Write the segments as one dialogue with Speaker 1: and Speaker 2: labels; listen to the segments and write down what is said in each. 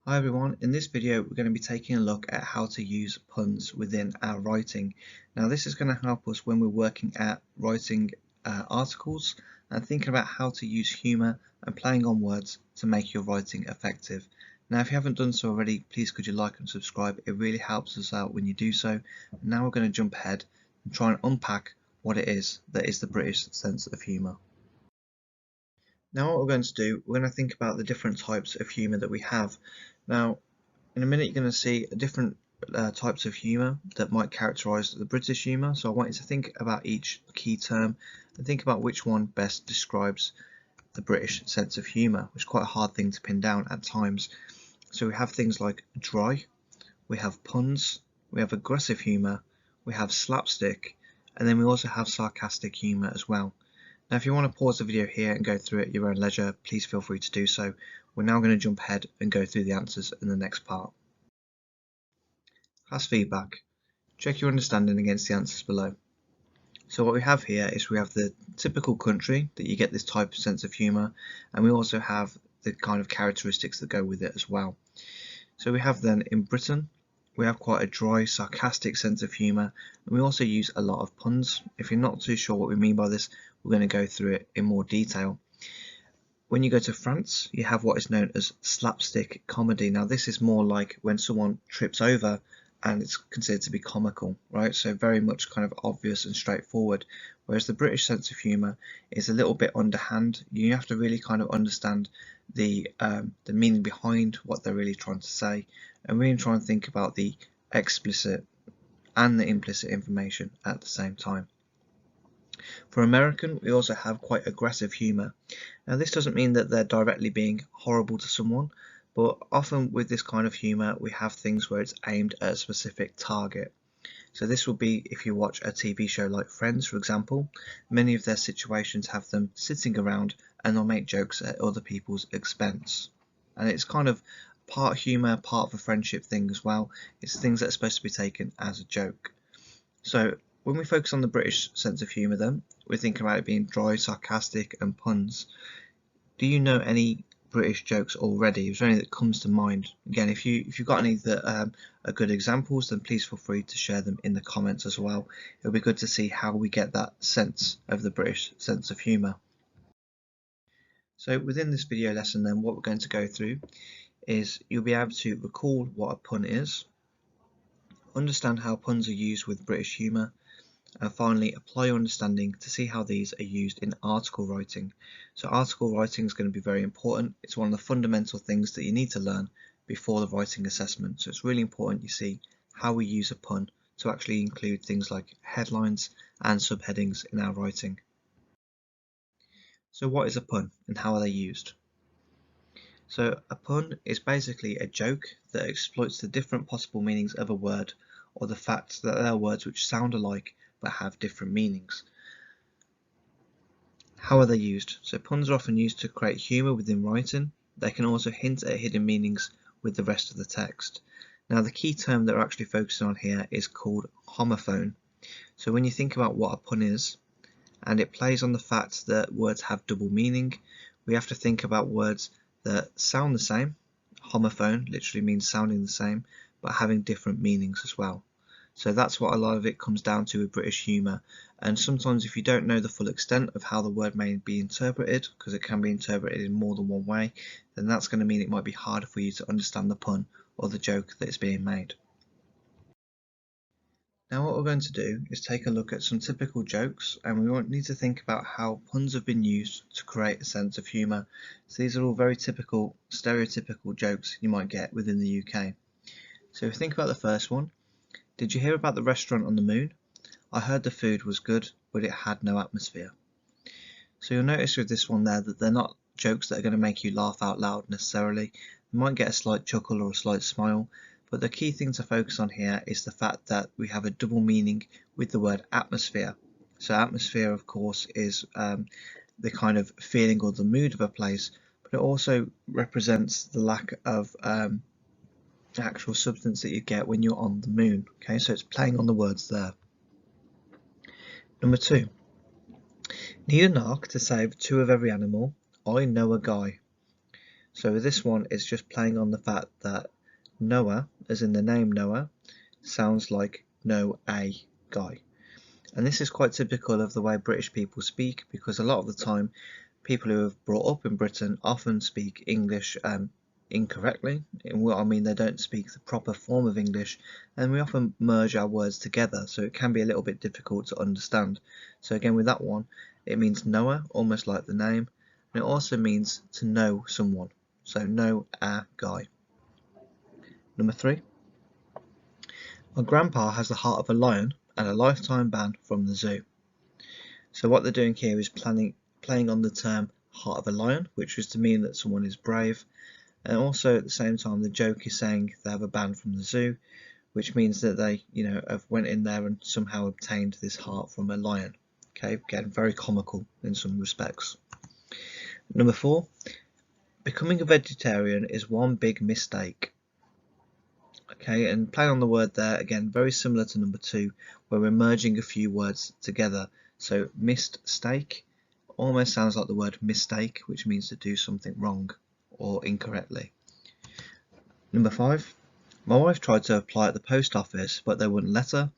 Speaker 1: Hi everyone, in this video we're going to be taking a look at how to use puns within our writing. Now this is going to help us when we're working at writing articles and thinking about how to use humour and playing on words to make your writing effective. Now if you haven't done so already, please could you like and subscribe, it really helps us out when you do so. Now we're going to jump ahead and try and unpack what it is that is the British sense of humour. Now what we're going to do, we're going to think about the different types of humour that we have. Now in a minute you're going to see different types of humour that might characterise the British humour, so I want you to think about each key term and think about which one best describes the British sense of humour, which is quite a hard thing to pin down at times. So we have things like dry, we have puns, we have aggressive humour, we have slapstick, and then we also have sarcastic humour as well. Now if you want to pause the video here and go through it at your own leisure, please feel free to do so. We're now going to jump ahead and go through the answers in the next part. Class feedback. Check your understanding against the answers below. So what we have here is we have the typical country that you get this type of sense of humour, and we also have the kind of characteristics that go with it as well. So we have then in Britain, we have quite a dry, sarcastic sense of humour, and we also use a lot of puns. If you're not too sure what we mean by this, we're going to go through it in more detail. When you go to France, you have what is known as slapstick comedy. Now this is more like when someone trips over and it's considered to be comical, right? So very much kind of obvious and straightforward. Whereas the British sense of humour is a little bit underhand. You have to really kind of understand the meaning behind what they're really trying to say, and really try and think about the explicit and the implicit information at the same time. For American, we also have quite aggressive humour. Now this doesn't mean that they're directly being horrible to someone, but often with this kind of humour we have things where it's aimed at a specific target. So this will be if you watch a TV show like Friends, for example. Many of their situations have them sitting around and they'll make jokes at other people's expense. And it's kind of part humour, part of a friendship thing as well. It's things that are supposed to be taken as a joke. So when we focus on the British sense of humour then, we're thinking about it being dry, sarcastic and puns. Do you know any British jokes already? Is there any that comes to mind? Again, if you've got any that are good examples, then please feel free to share them in the comments as well. It'll be good to see how we get that sense of the British sense of humour. So within this video lesson then, what we're going to go through is you'll be able to recall what a pun is, understand how puns are used with British humour, and finally apply your understanding to see how these are used in article writing. So article writing is going to be very important. It's one of the fundamental things that you need to learn before the writing assessment. So it's really important you see how we use a pun to actually include things like headlines and subheadings in our writing. So what is a pun and how are they used? So a pun is basically a joke that exploits the different possible meanings of a word, or the fact that there are words which sound alike but have different meanings. How are they used? So puns are often used to create humour within writing. They can also hint at hidden meanings with the rest of the text. Now the key term that we're actually focusing on here is called homophone. So when you think about what a pun is, and it plays on the fact that words have double meaning, we have to think about words that sound the same. Homophone literally means sounding the same, but having different meanings as well. So that's what a lot of it comes down to with British humour. And sometimes if you don't know the full extent of how the word may be interpreted, because it can be interpreted in more than one way, then that's going to mean it might be harder for you to understand the pun or the joke that is being made. Now what we're going to do is take a look at some typical jokes, and we need to think about how puns have been used to create a sense of humour. So these are all very typical, stereotypical jokes you might get within the UK. So if you think about the first one, did you hear about the restaurant on the moon? I heard the food was good, but it had no atmosphere. So you'll notice with this one there that they're not jokes that are going to make you laugh out loud necessarily. You might get a slight chuckle or a slight smile, but the key thing to focus on here is the fact that we have a double meaning with the word atmosphere. So atmosphere, of course, is the kind of feeling or the mood of a place, but it also represents the lack of actual substance that you get when you're on the moon. Okay, so it's playing on the words there. Number 2. Need a narc to save 2 of every animal? I know a guy. So with this one, it's just playing on the fact that Noah, as in the name Noah, sounds like no a guy. And this is quite typical of the way British people speak, because a lot of the time people who have brought up in Britain often speak English incorrectly. And what I mean, they don't speak the proper form of English, and we often merge our words together, so it can be a little bit difficult to understand. So again, with that one, it means Noah, almost like the name, and it also means to know someone. So know a guy. Number 3. My grandpa has the heart of a lion and a lifetime ban from the zoo. So what they're doing here is playing on the term heart of a lion, which is to mean that someone is brave, and also at the same time the joke is saying they have a ban from the zoo, which means that they have went in there and somehow obtained this heart from a lion. Okay, again, very comical in some respects. Number 4, becoming a vegetarian is one big mistake. Okay, and playing on the word there, again, very similar to number 2, where we're merging a few words together. So missed steak almost sounds like the word mistake, which means to do something wrong or incorrectly. Number 5, my wife tried to apply at the post office, but they wouldn't let her.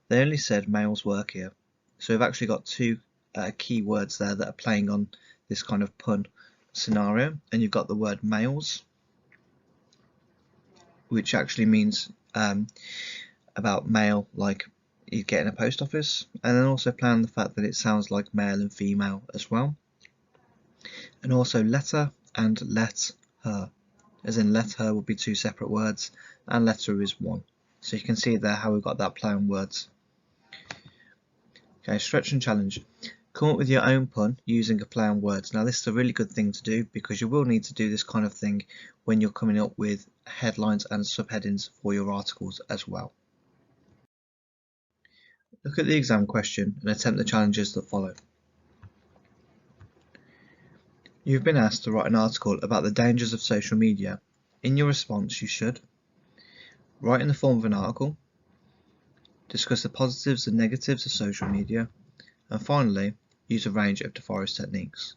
Speaker 1: They only said males work here. So we've actually got 2 key words there that are playing on this kind of pun scenario, and you've got the word males, which actually means about male, like you get in a post office, and then also play on the fact that it sounds like male and female as well. And also letter and let her, as in let her would be 2 separate words and letter is 1. So you can see there how we've got that play on words. Okay, stretch and challenge. Come up with your own pun using a play on words. Now this is a really good thing to do, because you will need to do this kind of thing when you're coming up with headlines and subheadings for your articles as well. Look at the exam question and attempt the challenges that follow. You've been asked to write an article about the dangers of social media. In your response, you should write in the form of an article, discuss the positives and negatives of social media, and finally, use a range of DeForest techniques.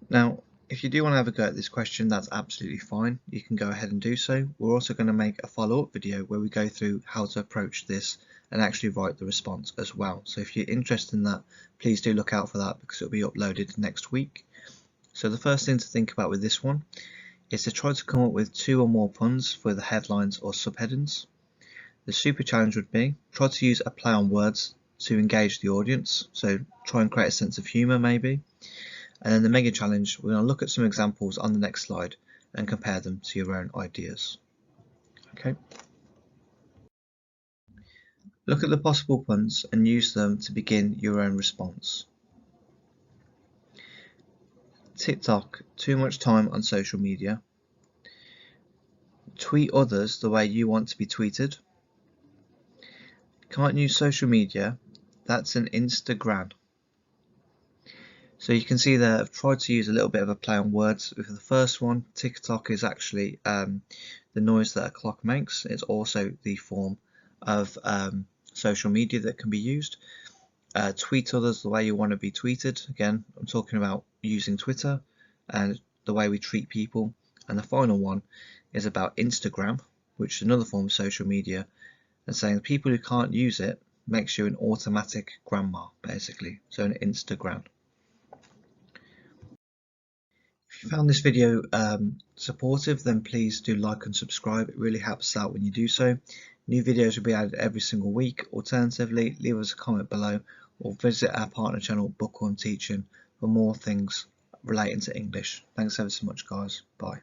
Speaker 1: Now, if you do want to have a go at this question, that's absolutely fine. You can go ahead and do so. We're also going to make a follow-up video where we go through how to approach this and actually write the response as well. So if you're interested in that, please do look out for that, because it'll be uploaded next week. So the first thing to think about with this one is to try to come up with 2 or more puns for the headlines or subheadings. The super challenge would be try to use a play on words to engage the audience, so try and create a sense of humour maybe. And then the mega challenge, we're going to look at some examples on the next slide and compare them to your own ideas. Okay. Look at the possible puns and use them to begin your own response. TikTok, too much time on social media. Tweet others the way you want to be tweeted. Can't use social media, that's an Instagram. So you can see there I've tried to use a little bit of a play on words. With the first one, TikTok is actually the noise that a clock makes. It's also the form of social media that can be used. Tweet others the way you want to be tweeted. Again, I'm talking about using Twitter and the way we treat people. And the final one is about Instagram, which is another form of social media, and saying people who can't use it makes you an automatic grandma, basically. So an Instagram. If you found this video supportive, then please do like and subscribe. It really helps out when you do so. New videos will be added every single week. Alternatively, leave us a comment below or visit our partner channel Bookworm Teaching for more things relating to English. Thanks ever so much, guys. Bye.